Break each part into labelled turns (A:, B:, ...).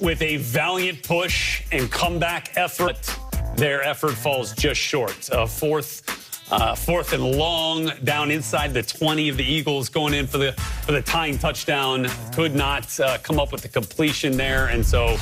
A: with a valiant push and comeback effort. Their effort falls just short. Fourth and long, down inside the 20 of the Eagles, going in for the tying touchdown. Could not come up with the completion there, and so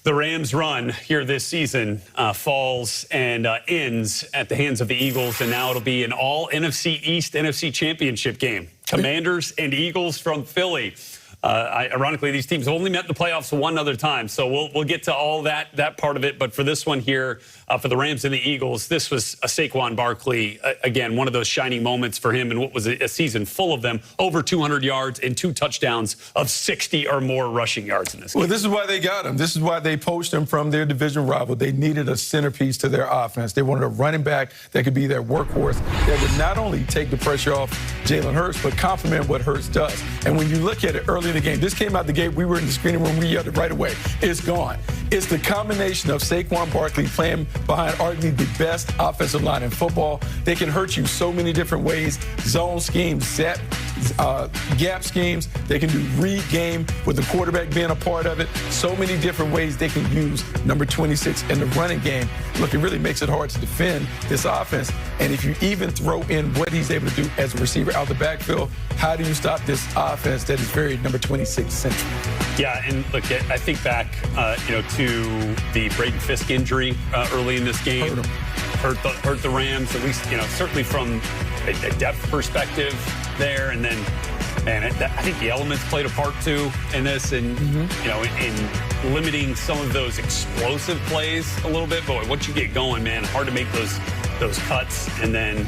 A: the Rams' run here this season falls and ends at the hands of the Eagles, and now it'll be an all NFC East NFC Championship game. Commanders and Eagles from Philly. Ironically, these teams only met in the playoffs one other time, so we'll get to all that part of it. But for this one here, for the Rams and the Eagles, this was a Saquon Barkley, again, one of those shining moments for him in what was a season full of them, over 200 yards and 2 touchdowns of 60 or more rushing yards in this game.
B: Well, this is why they got him. This is why they poached him from their division rival. They needed a centerpiece to their offense. They wanted a running back that could be their workhorse, that would not only take the pressure off Jalen Hurts, but complement what Hurts does. And when you look at it early in the game, this came out the gate, we were in the screening room, we yelled it right away. It's gone. It's the combination of Saquon Barkley playing behind arguably the best offensive line in football. They can hurt you so many different ways. Zone schemes, gap schemes. They can do read game with the quarterback being a part of it. So many different ways they can use number 26 in the running game. Look, it really makes it hard to defend this offense. And if you even throw in what he's able to do as a receiver out the backfield, how do you stop this offense that is very number 26 central?
A: Yeah, and look, I think back, to the Braden Fisk injury early in this game. Hurt the Rams, at least, certainly from a depth perspective there. And then, man, I think the elements played a part too in this, and in limiting some of those explosive plays a little bit. But once you get going, man, hard to make those cuts. And then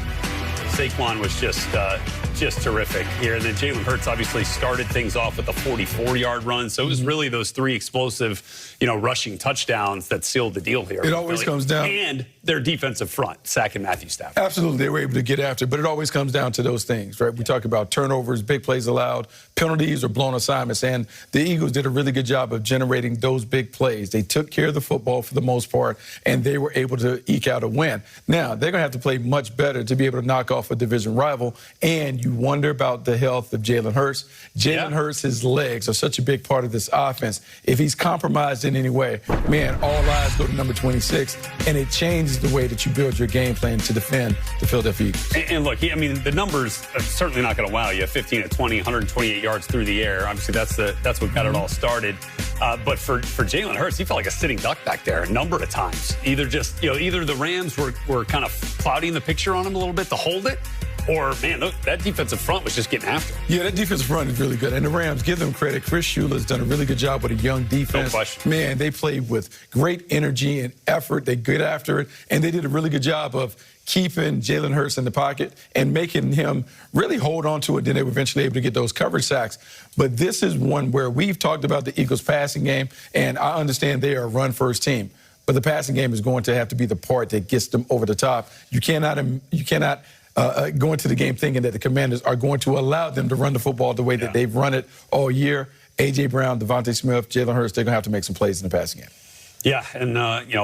A: Saquon was just terrific here. And then Jalen Hurts obviously started things off with a 44-yard run. So it was really those 3 explosive, rushing touchdowns that sealed the deal here.
B: It always comes down.
A: And their defensive front, sacking Matthew Stafford.
B: Absolutely, they were able to get after it, but it always comes down to those things, right? We talk about turnovers, big plays allowed, penalties or blown assignments, and the Eagles did a really good job of generating those big plays. They took care of the football for the most part, and they were able to eke out a win. Now, they're going to have to play much better to be able to knock off a division rival, and you wonder about the health of Jalen Hurts. Jalen Hurts, his legs are such a big part of this offense. If he's compromised in any way, man, all eyes go to number 26, and it changes the way that you build your game plan to defend the Philadelphia Eagles.
A: And look, the numbers are certainly not going to wow you. 15 of 20, 128 yards through the air. Obviously, that's what got it all started. But for Jalen Hurts, he felt like a sitting duck back there a number of times. Either the Rams were kind of clouding the picture on him a little bit to hold it, or, man, that defensive front was just getting after him.
B: Yeah, that defensive front is really good. And the Rams, give them credit. Chris Shula's done a really good job with a young defense.
A: No question.
B: Man, they played with great energy and effort. They get after it. And they did a really good job of keeping Jalen Hurts in the pocket and making him really hold on to it. Then they were eventually able to get those coverage sacks. But this is one where we've talked about the Eagles' passing game, and I understand they are a run-first team. But the passing game is going to have to be the part that gets them over the top. You cannot go into the game thinking that the Commanders are going to allow them to run the football the way that they've run it all year. A.J. Brown, Devontae Smith, Jalen Hurts, they're going to have to make some plays in the passing game.
A: Yeah, and,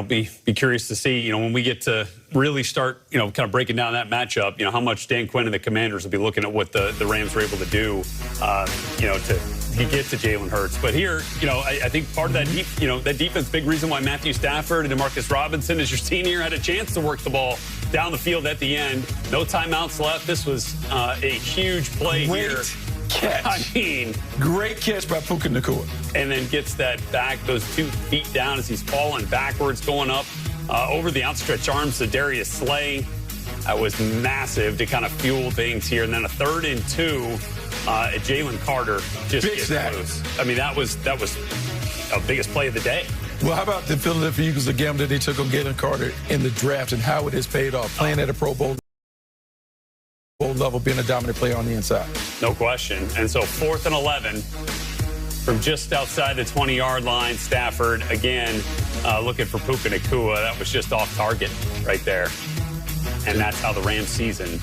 A: be curious to see, when we get to really start, kind of breaking down that matchup, how much Dan Quinn and the Commanders will be looking at what the Rams were able to do, to get to Jalen Hurts. But here, I think part of that that defense, big reason why Matthew Stafford and DeMarcus Robinson, as your senior, had a chance to work the ball down the field at the end. No timeouts left. This was a huge play here.
B: Catch. Great catch by Puka Nacua.
A: And then gets that back, those 2 feet down as he's falling backwards, going up over the outstretched arms of Darius Slay. That was massive to kind of fuel things here. And then a 3rd and 2, Jalen Carter just gets loose. That was the biggest play of the day.
B: Well, how about the Philadelphia Eagles, the gamble that they took on Jalen Carter in the draft and how it has paid off, playing at a Pro Bowl level, being a dominant player on the inside.
A: No question. And so 4th and 11 from just outside the 20-yard line. Stafford, again, looking for Puka Nacua. That was just off target right there. And that's how the Rams season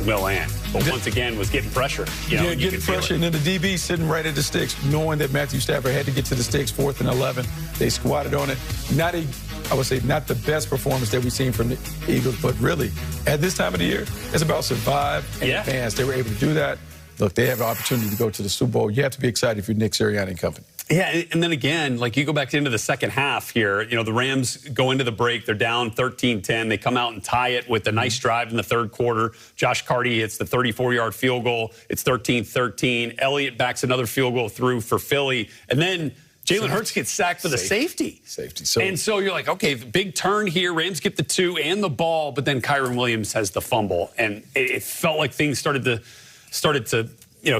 A: will end. But once again, was getting pressure.
B: Getting pressure. And then the DB sitting right at the sticks, knowing that Matthew Stafford had to get to the sticks. 4th and 11. They squatted on it. I would say not the best performance that we've seen from the Eagles, but really, at this time of the year, it's about survive and advance. They were able to do that. Look, they have an opportunity to go to the Super Bowl. You have to be excited if you're Nick Sirianni and company.
A: Yeah, and then again, like you go back into the second half here, the Rams go into the break. They're down 13-10. They come out and tie it with a nice drive in the third quarter. Josh Carty hits the 34-yard field goal. It's 13-13. Elliott backs another field goal through for Philly. And then Jalen Hurts gets sacked for the safety. And so you're like, okay, the big turn here. Rams get the 2 and the ball, but then Kyren Williams has the fumble. And it felt like things started to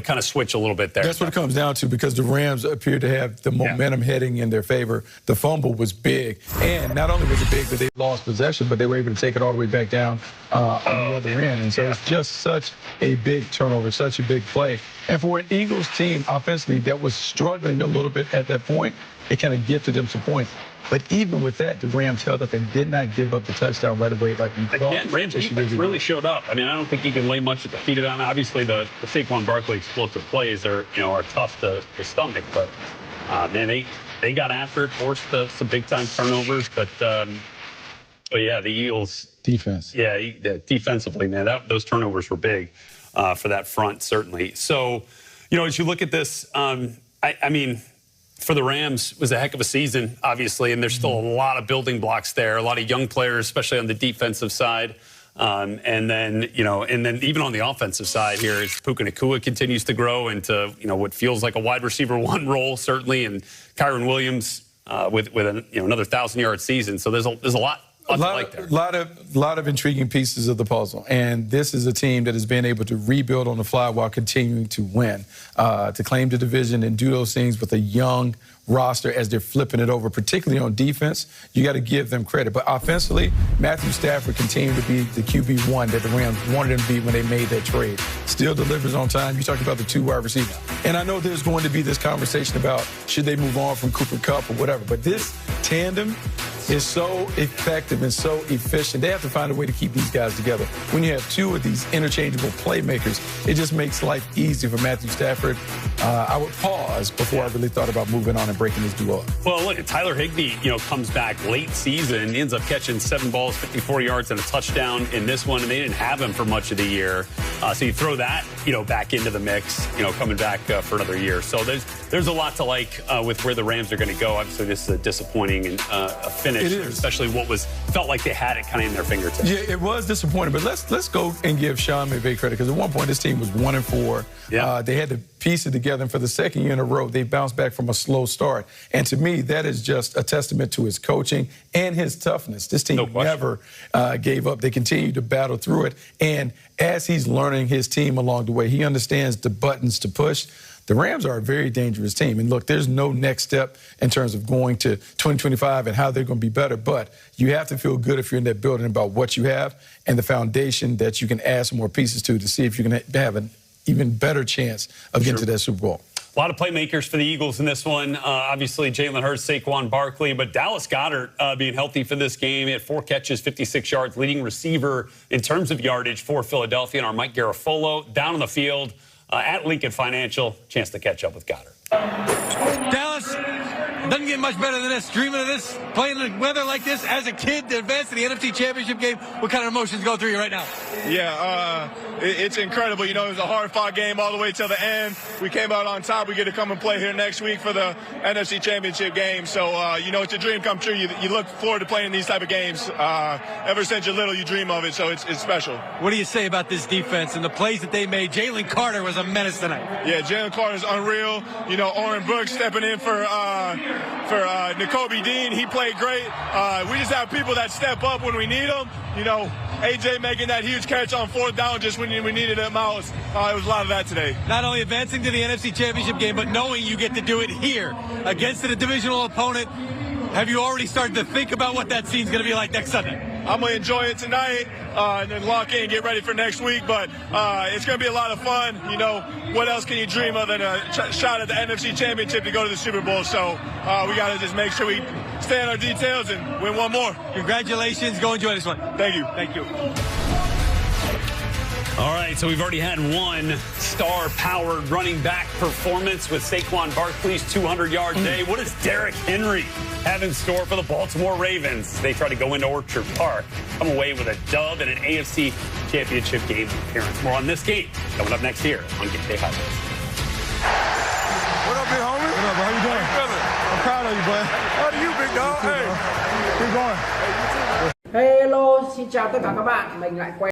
A: kind of switch a little bit there.
B: That's what it comes down to, because the Rams appeared to have the momentum heading in their favor. The fumble was big. And not only was it big that they lost possession, but they were able to take it all the way back down on the other end. And so it's just such a big turnover, such a big play. And for an Eagles team offensively that was struggling a little bit at that point, it kind of gifted them some points. But even with that, the Rams held up and did not give up the touchdown right away like we thought.
A: Again, Rams defense really showed up. I mean, I don't think you can lay much at the feet of them. Obviously, the Saquon Barkley explosive plays are tough to stomach. But, man, they got after it, forced some big-time turnovers. But yeah, the Eagles. Defense. Yeah, defensively, man, those turnovers were big for that front, certainly. So, as you look at this, I mean, for the Rams, it was a heck of a season, obviously, and there's still a lot of building blocks there, a lot of young players, especially on the defensive side. And then even on the offensive side here, as Puka Nacua continues to grow into, what feels like a wide receiver 1 role, certainly, and Kyren Williams with another 1,000-yard season. So there's a lot. A lot of intriguing pieces of the puzzle, and this is a team that has been able to rebuild on the fly while continuing to win, to claim the division and do those things with a young roster as they're flipping it over, particularly on defense. You got to give them credit. But offensively, Matthew Stafford continued to be the QB1 that the Rams wanted him to be when they made that trade. Still delivers on time. You talked about the 2 wide receivers. And I know there's going to be this conversation about should they move on from Cooper Kupp or whatever, but this tandem is so effective and so efficient. They have to find a way to keep these guys together. When you have 2 of these interchangeable playmakers, it just makes life easy for Matthew Stafford. I would pause before I really thought about moving on and breaking this duo up. Well, look, Tyler Higbee, comes back late season. He ends up catching 7 balls, 54 yards, and a touchdown in this one, and they didn't have him for much of the year. So you throw that, back into the mix, coming back for another year. So there's a lot to like with where the Rams are going to go. Obviously, this is a disappointing a finish. It is. Especially what felt like they had it kind of in their fingertips.
B: Yeah, it was disappointing, but let's go and give Sean McVay credit, because at one point this team was 1-4. Yeah. They had to piece it together, and for the second year in a row, they bounced back from a slow start. And to me, that is just a testament to his coaching and his toughness. This team never gave up. They continued to battle through it. And as he's learning his team along the way, he understands the buttons to push. The Rams are a very dangerous team. And look, there's no next step in terms of going to 2025 and how they're going to be better. But you have to feel good if you're in that building about what you have and the foundation that you can add some more pieces to see if you can have an even better chance of getting to that Super Bowl.
A: A lot of playmakers for the Eagles in this one. Obviously, Jalen Hurts, Saquon Barkley, but Dallas Goedert being healthy for this game. He had 4 catches, 56 yards, leading receiver in terms of yardage for Philadelphia. And our Mike Garafolo down on the field at Lincoln Financial. Chance to catch up with Goedert.
C: Dallas doesn't get much better than this. Dreaming of this, playing in the weather like this as a kid to advance to the NFC Championship game. What kind of emotions go through you right now?
D: Yeah, it's incredible. It was a hard-fought game all the way till the end. We came out on top. We get to come and play here next week for the NFC Championship game. So, it's a dream come true. You look forward to playing these type of games. Ever since you're little, you dream of it, so it's special.
C: What do you say about this defense and the plays that they made? Jalen Carter was a menace tonight.
D: Yeah, Jalen Carter's unreal. Oren Brooks stepping in for Nakobe Dean. He played great. We just have people that step up when we need them. AJ making that huge catch on 4th down just when we needed him out. It was a lot of that today.
C: Not only advancing to the NFC Championship game, but knowing you get to do it here against a divisional opponent. Have you already started to think about what that scene's going to be like next Sunday?
D: I'm going to enjoy it tonight and then lock in and get ready for next week. But it's going to be a lot of fun. What else can you dream of than a shot at the NFC Championship to go to the Super Bowl? So we got to just make sure we stay on our details and win one more.
C: Congratulations. Go enjoy this one.
D: Thank you.
C: Thank you.
A: All right, so we've already had one star-powered running back performance with Saquon Barkley's 200-yard day. What does Derrick Henry have in store for the Baltimore Ravens? They try to go into Orchard Park, come away with a dub and an AFC Championship game appearance. More on this game coming up next year on GameDay Highlights.
E: What up, big homie?
B: What up, bro? How you doing?
C: of you, bud.
B: How do you, big dog? Hey, keep going.
E: Hello, xin chào tất cả các bạn. Mình lại quay